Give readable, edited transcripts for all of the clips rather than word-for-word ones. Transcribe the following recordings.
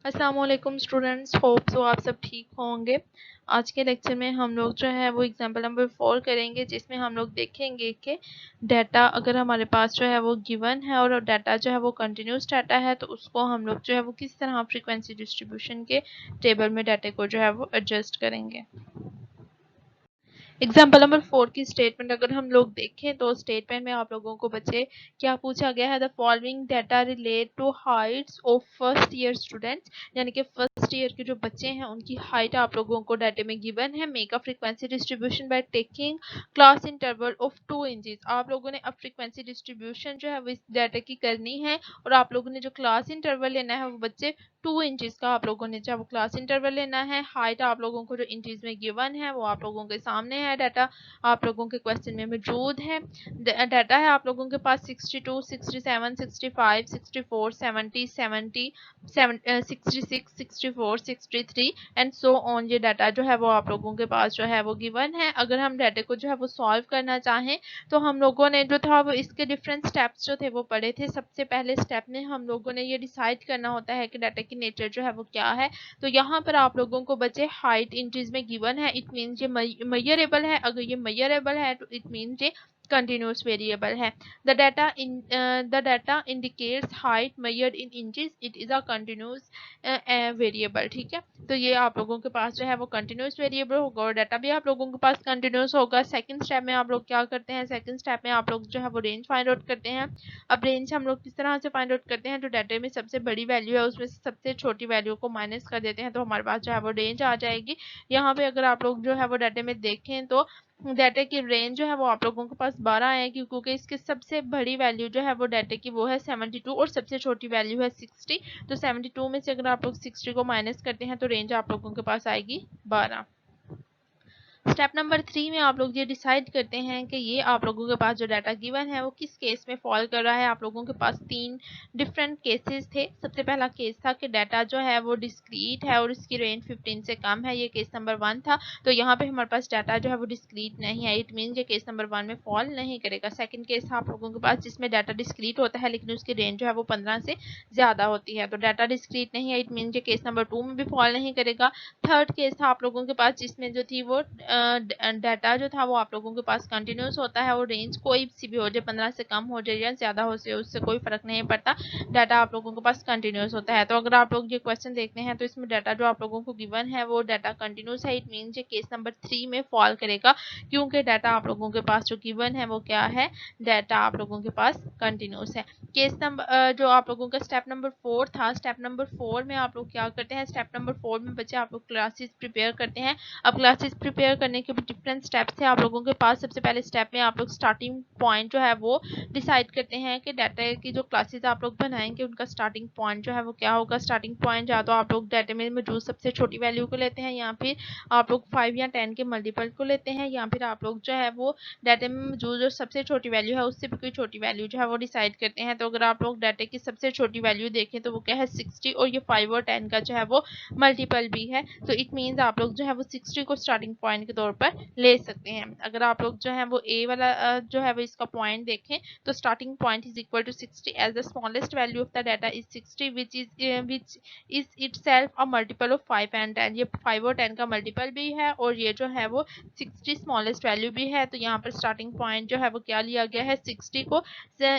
अस्सलाम वालेकुम students, hope so आप सब ठीक होंगे। आज के लेक्चर में हम लोग जो है वो एग्जांपल नंबर 4 करेंगे, जिसमें हम लोग देखेंगे कि डाटा अगर हमारे पास जो है वो गिवन है और डाटा जो है वो कंटिन्यूस डाटा है, तो उसको हम लोग जो है वो किस तरह फ्रीक्वेंसी डिस्ट्रीब्यूशन के टेबल में डाटे को जो है वो एडजस्ट करेंगे। एग्जाम्पल नंबर 4 की स्टेटमेंट अगर हम लोग देखें तो स्टेटमेंट में आप लोगों को बच्चे क्या पूछा गया है, the following data relate to heights of first year students, यानी कि फर्स्ट ईयर के जो बच्चे हैं उनकी हाइट आप लोगों को डाटे में गिवन है। Make a frequency distribution by taking class interval of 2 inches. आप लोगों ने अब फ्रीक्वेंसी डिस्ट्रीब्यूशन जो है वो इस डाटा की करनी है और आप लोगों ने जो क्लास इंटरवल लेना है वो बच्चे 2 इंचेस का आप लोगों ने चाहे वो क्लास इंटरवल लेना है। हाइट आप लोगों को जो इंचेस में गिवन है वो आप लोगों के सामने है, डाटा आप लोगों के क्वेश्चन में मौजूद है। डाटा है आप लोगों के पास 62, 67, 65, 64, 70, 70, 66, 64, 63 एंड सो ऑन। ये डाटा जो है वो आप लोगों के पास जो है वो गिवन है। अगर हम डाटा को जो है वो सॉल्व करना चाहें तो हम लोगों ने जो था वो इसके डिफरेंट स्टेप्स जो थे वो पढ़े थे। सबसे पहले स्टेप में हम लोगों ने ये डिसाइड करना होता है कि डाटा की नेचर जो है वो क्या है। तो यहाँ पर आप लोगों को बच्चे हाइट इंचेस में गिवन है, इट मीन्स ये मेजरेबल है। अगर ये मेजरेबल है तो इट मीन्स ये कंटिन्यूस वेरिएबल है। The data indicates height measured in inches, it is a continuous variable. ठीक है, तो ये आप लोगों के पास जो है वो कंटिन्यूस वेरिएबल होगा और डाटा भी आप लोगों के पास कंटिन्यूस होगा। सेकंड स्टेप में आप लोग क्या करते हैं, सेकंड स्टेप में आप लोग जो है वो रेंज फाइंड आउट करते हैं। अब रेंज हम लोग किस तरह से फाइंड आउट करते हैं, जो डाटा में सबसे बड़ी वैल्यू है उसमें से सबसे छोटी वैल्यू को माइनस कर देते हैं, तो हमारे पास जो है वो रेंज आ जाएगी। यहाँ पे अगर आप लोग जो है वो डाटा में देखें तो डाटा की रेंज जो है वो आप लोगों के पास 12 है, क्योंकि इसकी सबसे बड़ी वैल्यू जो है वो डाटा की वो है 72 और सबसे छोटी वैल्यू है 60। तो 72 में से अगर आप लोग 60 को माइनस करते हैं तो रेंज आप लोगों के पास आएगी 12। स्टेप नंबर 3 में आप लोग ये डिसाइड करते हैं कि ये आप लोगों के पास जो डाटा गिवन है वो किस केस में फॉल कर रहा है। आप लोगों के पास 3 डिफरेंट केसेस थे। सबसे पहला केस था कि डाटा जो है वो डिस्क्रीट है और इसकी रेंज 15 से कम है, ये केस नंबर 1 था। तो यहाँ पे हमारे पास डाटा जो है वो डिस्क्रीट नहीं है, इट मीन ये केस नंबर 1 में फॉल नहीं करेगा। सेकंड केस था आप लोगों के पास जिसमें डाटा डिस्क्रीट होता है लेकिन उसकी रेंज जो है वो 15 से ज्यादा होती है, तो डाटा डिस्क्रीट नहीं है, इट मीन ये केस नंबर 2 में भी फॉल नहीं करेगा। थर्ड केस था आप लोगों के पास जिसमें जो थी वो डाटा जो था वो आप लोगों के पास कंटिन्यूस होता है और रेंज कोई सी भी हो जाए, 15 से कम हो जाए या ज्यादा हो जाए, उससे कोई फर्क नहीं पड़ता, डाटा आप लोगों के पास कंटिन्यूस होता है। तो अगर आप लोग ये क्वेश्चन देखते हैं तो इसमें डाटा जो आप लोगों को गिवन है वो डाटा कंटिन्यूस है, इट मीन्स ये केस नंबर 3 में फॉल करेगा, क्योंकि डाटा आप लोगों के पास जो गिवन है वो क्या है, डाटा आप लोगों के पास कंटिन्यूस है। केस नंबर जो आप लोगों का स्टेप नंबर 4 था, स्टेप नंबर 4 में आप लोग क्या करते हैं, स्टेप नंबर 4 में बच्चे आप लोग क्लासेस प्रिपेयर करते हैं। अब क्लासेस प्रिपेयर करने के भी डिफरेंट स्टेप्स थे आप लोगों के पास। सबसे पहले स्टेप में आप लोग स्टार्टिंग पॉइंट जो है वो डिसाइड करते हैं कि डाटा की जो क्लासेस आप लोग बनाएंगे उनका स्टार्टिंग पॉइंट जो है वो क्या होगा। स्टार्टिंग पॉइंट या तो आप लोग डाटा में मौजूद सबसे छोटी वैल्यू को लेते हैं या फिर आप लोग 5 या 10 के मल्टीपल को लेते हैं, या फिर आप लोग जो है वो डाटा में मौजूद जो सबसे छोटी वैल्यू है उससे भी कोई छोटी वैल्यू जो है वो डिसाइड करते हैं। तो अगर आप लोग डाटा की सबसे छोटी वैल्यू देखें तो वो क्या है 60, और ये 5 और 10 का जो है वो मल्टीपल भी है, तो इट मीन्स आप लोग जो है वो 60 को स्टार्टिंग पॉइंट के तौर पर ले सकते हैं। अगर आप लोग जो है वो ए वाला जो है वो इसका पॉइंट देखें तो starting point is equal to 60 as the smallest value of the data is 60 which is itself a multiple of 5 and 10। ये 5 और 10 का मल्टीपल भी है और ये जो है वो 60 स्मॉलेस्ट वैल्यू भी है, तो यहाँ पर स्टार्टिंग पॉइंट जो है वो क्या लिया गया है 60 को।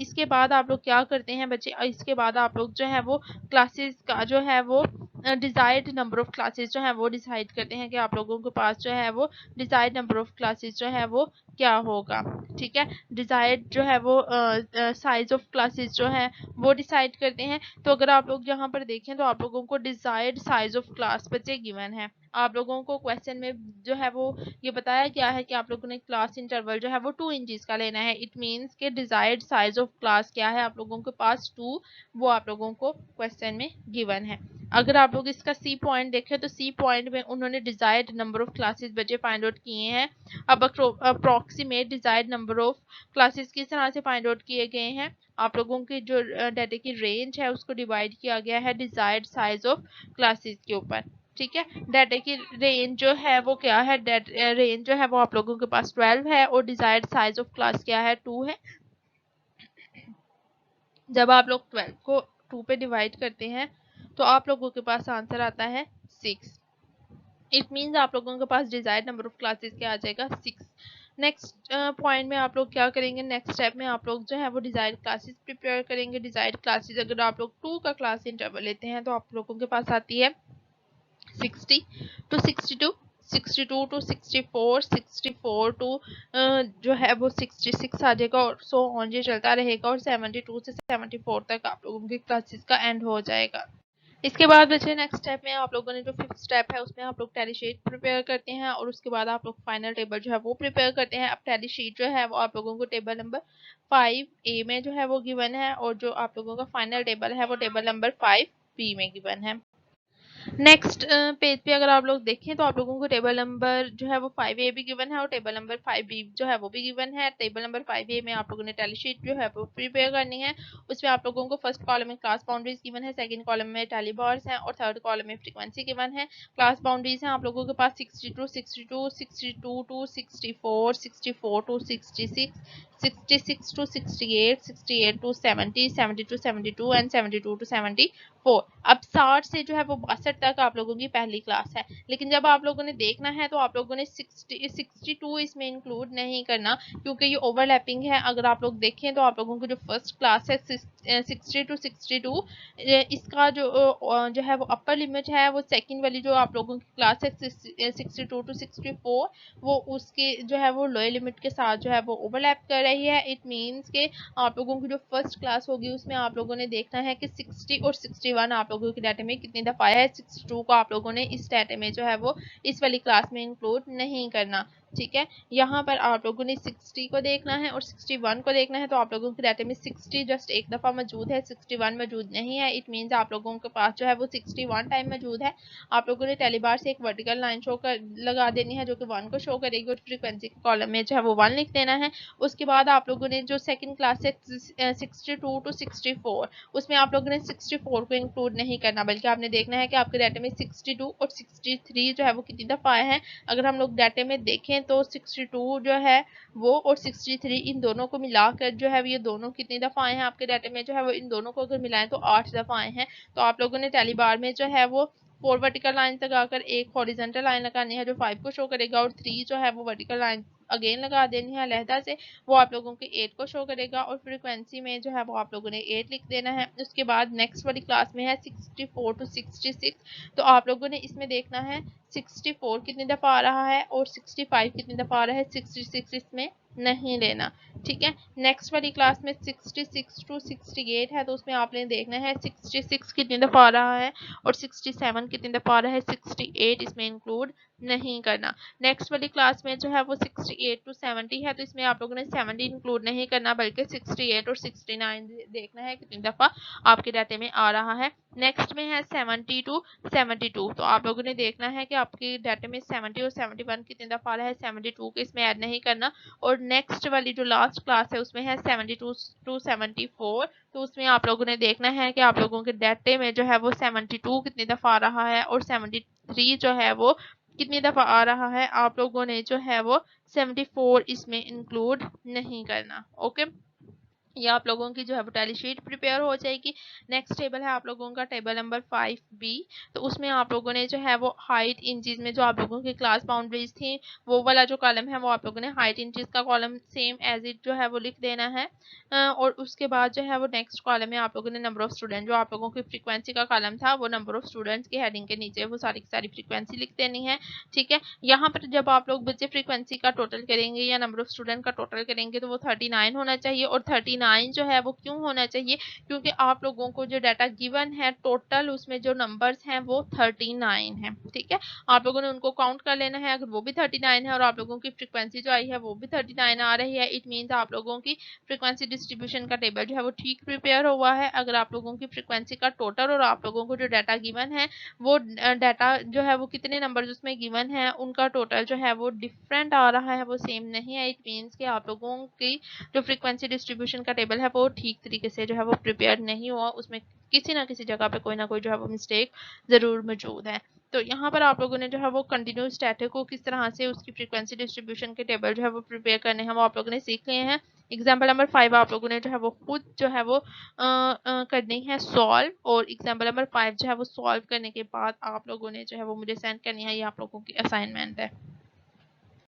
इसके बाद आप लोग क्या करते हैं बच्चे, इसके बाद आप लोग जो है वो क्लासेस का जो है वो डिजायर्ड नंबर ऑफ क्लासेस जो है वो डिसाइड करते हैं कि आप लोगों के पास जो है वो डिजायर्ड नंबर ऑफ क्लासेस जो है वो क्या होगा। ठीक है, डिजायर्ड जो है वो साइज ऑफ क्लासेस जो है वो डिसाइड करते हैं। तो अगर आप लोग यहाँ पर देखें तो आप लोगों को डिजायर्ड साइज ऑफ क्लास बच्चे गिवन है। आप लोगों को क्वेश्चन में जो है वो ये बताया गया है कि आप लोगों ने क्लास इंटरवल जो है वो 2 इंचेस का लेना है, इट मीन्स के डिजायर्ड साइज ऑफ क्लास क्या है आप लोगों के पास 2, वो आप लोगों को क्वेश्चन में गिवन है। अगर आप लोग इसका सी पॉइंट देखें तो सी पॉइंट में उन्होंने डिजायर्ड नंबर ऑफ क्लासेस बच्चे फाइंड आउट किए हैं। अब approximate desired number of classes किस तरह से फाइंड आउट किए गए हैं, आप लोगों की जो डाटा की रेंज है उसको डिवाइड किया गया है डिजायर्ड साइज ऑफ क्लासेस के ऊपर। ठीक है, डाटा की रेंज जो है वो क्या है, रेंज जो है वो आप लोगों के पास 12 है और डिजायर्ड साइज ऑफ क्लास क्या है 2 है। जब आप लोग 12 को 2 पे डिवाइड करते हैं तो आप लोगों के पास आंसर आता है 6। इट मीन्स आप लोगों के पास डिजायर्ड नंबर ऑफ क्लासेस क्या आ जाएगा 6। नेक्स्ट पॉइंट में आप लोग क्या करेंगे, नेक्स्ट स्टेप में आप लोग जो है वो डिजायर्ड क्लासेस प्रिपेयर करेंगे। डिजायर्ड क्लासेस अगर आप लोग 2 का क्लास इंटरवल लेते हैं तो आप लोगों के पास आती है 60 to 62, 62 to 64, 64 to जो है वो 66 आ जाएगा और सो ऑन ये चलता रहेगा और 72 से 74 तक आप लोगों की क्लासेस का एंड हो जाएगा। इसके बाद बचे नेक्स्ट स्टेप में आप लोगों ने जो 5th स्टेप है उसमें आप लोग टैली शीट प्रिपेयर करते हैं और उसके बाद आप लोग फाइनल टेबल जो है वो प्रिपेयर करते हैं। अब टैली शीट जो है वो आप लोगों को टेबल नंबर 5A में जो है वो गिवन है और जो आप लोगों का फाइनल टेबल है वो टेबल नंबर 5B में गिवन है। नेक्स्ट पेज पे अगर आप लोग देखें तो आप लोगों को टेबल नंबर जो है वो 5A भी गिवन है और टेबल नंबर 5B जो है वो भी गिवन है। टेबल नंबर 5A में आप लोगों ने टैली शीट जो है वो प्रिपेयर करनी है। उसमें आप लोगों को फर्स्ट कॉलम में क्लास बाउंड्रीज गिवन है, सेकंड कॉलम में टैली बार्स हैं और थर्ड कॉलम में फ्रीक्वेंसी गिवन है। क्लास बाउंड्रीज हैं आप लोगों के पास 62, 62, 62 to 64, 64 to 66, 66 to 68, 68 to 70, 70 to 72 and 72 to 74। अब 60 से जो है वो 62 तक आप लोगों की पहली क्लास है, लेकिन जब आप लोगों ने देखना है तो आप लोगों ने 62 इसमें इंक्लूड नहीं करना क्योंकि ये ओवरलैपिंग है। अगर आप लोग देखें तो आप लोगों को जो फर्स्ट क्लास है 60 to 62 इसका जो है वो अपर लिमिट है वो सेकंड वाली जो आप लोगों की क्लास है 62 to 64 वो उसके जो है वो लोअर लिमिट के साथ जो है वो ओवरलैप कर रही है। इट मीन्स के आप लोगों की जो फर्स्ट क्लास होगी उसमें आप लोगों ने देखना है कि 60 और 61 आप लोगों के डाटा में कितनी दफ़ा आया है। 62 को आप लोगों ने इस डाटा में जो है वो इस वाली क्लास में इंक्लूड नहीं करना, ठीक है। यहाँ पर आप लोगों ने 60 को देखना है और 61 को देखना है तो आप लोगों के डाटा में 60 जस्ट एक दफ़ा मौजूद है, 61 मौजूद नहीं है। इट मीन्स आप लोगों के पास जो है वो 61 टाइम मौजूद है। आप लोगों ने टेलीबार से एक वर्टिकल लाइन शो कर लगा देनी है जो कि 1 को शो करेगी और फ्रीक्वेंसी के कॉलम में जो है वो 1 लिख देना है। उसके बाद आप लोगों ने जो सेकंड क्लास है 62 to 64 उसमें आप लोगों ने 64 को इंक्लूड नहीं करना बल्कि आपने देखना है कि आपके डाटे में 62 और 63 जो है वो कितनी दफ़ा आए हैं। अगर हम लोग डाटे में देखें तो 62 जो है वो और 63 इन दोनों को मिलाकर जो है ये दोनों कितनी दफ़ा आए हैं आपके डाटे में जो है वो इन दोनों को अगर मिलाएं तो 8 दफ़ा आए हैं। तो आप लोगों ने टैली बार में जो है वो 4 वर्टिकल लाइन लगाकर एक हॉरिजॉन्टल लाइन लगानी है जो 5 को शो करेगा और 3 जो है वो वर्टिकल लाइन अगेन लगा देनी है अलहदा से, वो आप लोगों के 8 को शो करेगा और फ्रीक्वेंसी में जो है वो आप लोगों ने 8 लिख देना है। उसके बाद नेक्स्ट वाली क्लास में है 64 to 66 तो आप लोगों ने इसमें देखना है 64 कितनी दफ़ा आ रहा है और 65 कितनी दफ़ा आ रहा है, 66 इसमें नहीं लेना, ठीक है। नेक्स्ट वाली क्लास में 66 to 68 है तो उसमें आपने देखना है 66 कितनी दफ़ा आ रहा है और 67 कितनी दफ़ा आ रहा है, 68 इसमें इंक्लूड नहीं करना। नेक्स्ट वाली क्लास में जो है वो 68 to 70 है तो इसमें आप लोगों ने 70 इंक्लूड नहीं करना बल्कि 68 और 69 देखना है कितनी दफ़ा आपके डाटे में आ रहा है। नेक्स्ट में है 70 to 72 तो आप लोगों ने देखना है कि आपके डाटे में 70 और 71 कितनी दफ़ा आ रहा है, 72 को इसमें ऐड नहीं करना। और नेक्स्ट वाली जो लास्ट क्लास है उसमें है 72 to 74 तो उसमें आप लोगों ने देखना है कि आप लोगों के डाटे में जो है वो 72 कितनी दफ़ा आ रहा है और 73 जो है वो कितनी दफ़ा आ रहा है। आप लोगों ने जो है वो 74 इसमें इंक्लूड नहीं करना, ओके। ये आप लोगों की जो है वो टैली शीट प्रिपेयर हो जाएगी। नेक्स्ट टेबल है आप लोगों का टेबल नंबर 5B तो उसमें आप लोगों ने जो है वो हाइट इंचज़ में जो आप लोगों की क्लास बाउंड्रीज थी वो वाला जो कॉलम है वो आप लोगों ने हाइट इंचज़ का कॉलम सेम एज इट जो है वो लिख देना है। और उसके बाद जो है वो नेक्स्ट कॉलम में आप लोगों ने नंबर ऑफ स्टूडेंट जो आप लोगों की फ्रीक्वेंसी का कॉलम था वो नंबर ऑफ स्टूडेंट्स की हेडिंग के नीचे वो सारी की सारी फ्रीक्वेंसी लिख देनी है, ठीक है। यहाँ पर जब आप लोग बच्चे फ्रीक्वेंसी का टोटल करेंगे या नंबर ऑफ स्टूडेंट का टोटल करेंगे तो वो 39 होना चाहिए और 39 जो है वो क्यों होना चाहिए क्योंकि आप लोगों को जो डाटा गिवन है टोटल उसमें जो नंबर्स हैं वो 39 है, ठीक है। आप लोगों ने उनको काउंट कर लेना है, अगर वो भी 39 है और आप लोगों की फ्रीक्वेंसी जो आई है वो भी 39 आ रही है इट मीन्स आप लोगों की फ्रीक्वेंसी डिस्ट्रीब्यूशन का टेबल जो है वो ठीक प्रिपेयर हुआ है। अगर आप लोगों की फ्रीक्वेंसी का टोटल और आप लोगों को जो डाटा गिवन है वो डाटा जो है वो कितने नंबर उसमें गिवन है उनका टोटल जो है वो डिफरेंट आ रहा है, वो सेम नहीं है। इट मीन्स कि आप लोगों की जो फ्रीक्वेंसी डिस्ट्रीब्यूशन का टेबल है वो ठीक तरीके से जो है वो प्रिपेयर नहीं हुआ, उसमें किसी ना किसी जगह पे कोई ना कोई जो है वो मिस्टेक ज़रूर मौजूद है। तो यहाँ पर आप लोगों ने जो है वो कंटिन्यूस स्टैटिक को किस तरह से उसकी फ्रीक्वेंसी डिस्ट्रीब्यूशन के टेबल जो है वो प्रिपेयर करने हैं वो आप लोगों ने सीख लिए हैं। एग्जाम्पल नंबर 5 आप लोगों ने जो है वो खुद जो है वो करनी है सॉल्व, और एग्जाम्पल नंबर 5 जो है वो सॉल्व करने के बाद आप लोगों ने जो है वो मुझे सेंड करनी है, ये आप लोगों की असाइनमेंट है।